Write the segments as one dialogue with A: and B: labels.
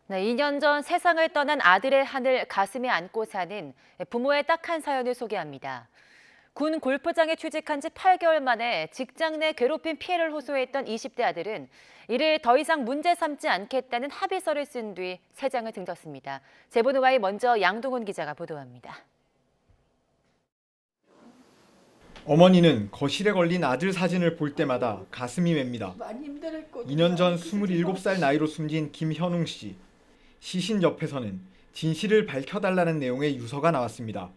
A: 네, 2년 전 세상을 떠난 아들의 하늘 가슴에 안고 사는 부모의 딱한 사연을 소개합니다. 군 골프장에 취직한 지 8개월 만에 직장 내 괴롭힘 피해를 호소했던 20대 아들은 이를 더 이상 문제 삼지 않겠다는 합의서를 쓴 뒤 세장을 등졌습니다. 제보누가의 먼저 양동훈 기자가 보도합니다.
B: 어머니는 거실에 걸린 아들 사진을 볼 때마다 가슴이 맵니다. 2년 전 27살 나이로 숨진 김현웅 씨. 시신 옆에서는 진실을 밝혀달라는 내용의 유서가 나왔습니다.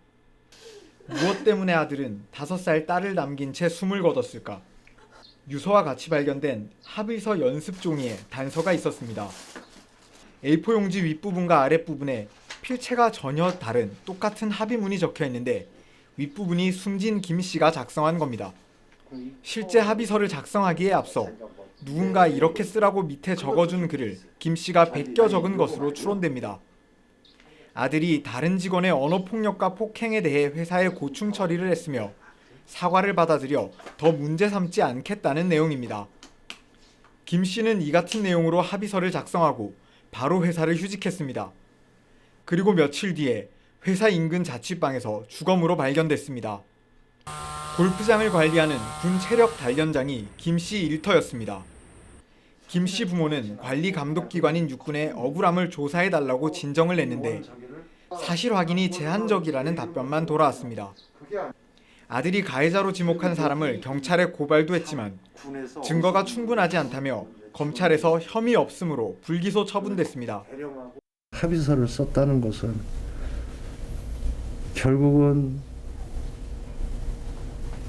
B: 무엇 때문에 아들은 5살 딸을 남긴 채 숨을 거뒀을까? 유서와 같이 발견된 합의서 연습 종이에 단서가 있었습니다. A4 용지 윗부분과 아랫부분에 필체가 전혀 다른 똑같은 합의문이 적혀 있는데 윗부분이 숨진 김 씨가 작성한 겁니다. 실제 합의서를 작성하기에 앞서 누군가 이렇게 쓰라고 밑에 적어준 글을 김 씨가 베껴 적은 것으로 추론됩니다. 아들이 다른 직원의 언어폭력과 폭행에 대해 회사에 고충 처리를 했으며 사과를 받아들여 더 문제 삼지 않겠다는 내용입니다. 김 씨는 이 같은 내용으로 합의서를 작성하고 바로 회사를 휴직했습니다. 그리고 며칠 뒤에 회사 인근 자취방에서 주검으로 발견됐습니다. 골프장을 관리하는 군 체력 단련장이 김 씨 일터였습니다. 김 씨 부모는 관리 감독기관인 육군에 억울함을 조사해달라고 진정을 냈는데 사실 확인이 제한적이라는 답변만 돌아왔습니다. 아들이 가해자로 지목한 사람을 경찰에 고발도 했지만 증거가 충분하지 않다며 검찰에서 혐의 없음으로 불기소 처분됐습니다.
C: 합의서를 썼다는 것은 결국은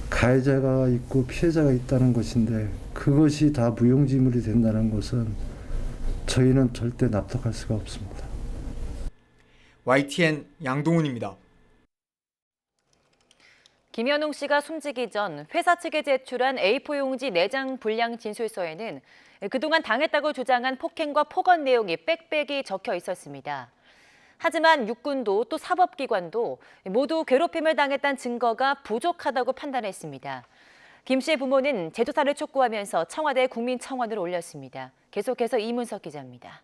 C: 가해자가 있고 피해자가 있다는 것인데 그것이 다 무용지물이 된다는 것은 저희는 절대 납득할 수가 없습니다.
B: YTN 양동훈입니다.
A: 김현웅 씨가 숨지기 전 회사 측에 제출한 A4 용지 4장 불량 진술서에는 그동안 당했다고 주장한 폭행과 폭언 내용이 빽빽이 적혀 있었습니다. 하지만 육군도 또 사법기관도 모두 괴롭힘을 당했다는 증거가 부족하다고 판단했습니다. 김 씨의 부모는 재조사를 촉구하면서 청와대 국민청원을 올렸습니다. 계속해서 이문석 기자입니다.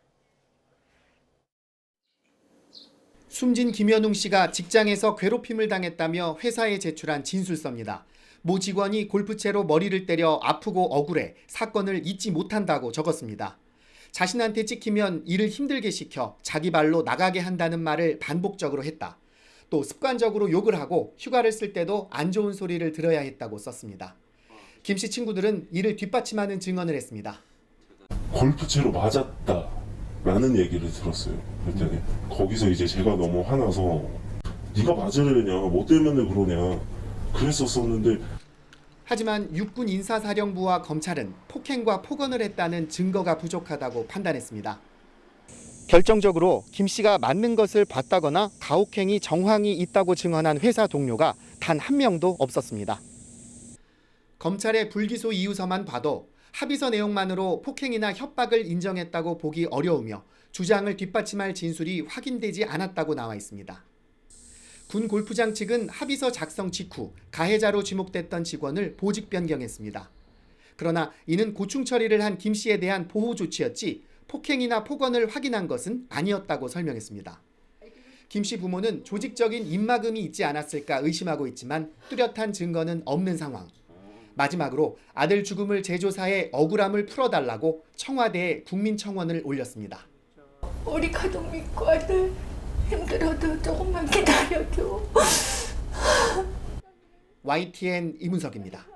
D: 숨진 김현웅 씨가 직장에서 괴롭힘을 당했다며 회사에 제출한 진술서입니다. 모 직원이 골프채로 머리를 때려 아프고 억울해 사건을 잊지 못한다고 적었습니다. 자신한테 찍히면 일을 힘들게 시켜 자기 발로 나가게 한다는 말을 반복적으로 했다. 또 습관적으로 욕을 하고 휴가를 쓸 때도 안 좋은 소리를 들어야 했다고 썼습니다. 김 씨 친구들은 이를 뒷받침하는 증언을 했습니다.
E: 골프채로 맞았다라는 얘기를 들었어요. 그랬더니 거기서 이제 제가 너무 화나서 네가 맞으려냐, 뭐 때문에 그러냐 그랬었었는데
D: 하지만 육군 인사사령부와 검찰은 폭행과 폭언을 했다는 증거가 부족하다고 판단했습니다. 결정적으로 김 씨가 맞는 것을 봤다거나 가혹행위 정황이 있다고 증언한 회사 동료가 단 한 명도 없었습니다. 검찰의 불기소 이유서만 봐도 합의서 내용만으로 폭행이나 협박을 인정했다고 보기 어려우며 주장을 뒷받침할 진술이 확인되지 않았다고 나와 있습니다. 군 골프장 측은 합의서 작성 직후 가해자로 지목됐던 직원을 보직 변경했습니다. 그러나 이는 고충 처리를 한 김 씨에 대한 보호 조치였지 폭행이나 폭언을 확인한 것은 아니었다고 설명했습니다. 김 씨 부모는 조직적인 입막음이 있지 않았을까 의심하고 있지만 뚜렷한 증거는 없는 상황. 마지막으로 아들 죽음을 재조사해 억울함을 풀어달라고 청와대에 국민청원을 올렸습니다.
F: 우리 가족 믿고 아들 힘들어도 조금만 기다려줘.
D: YTN 이문석입니다.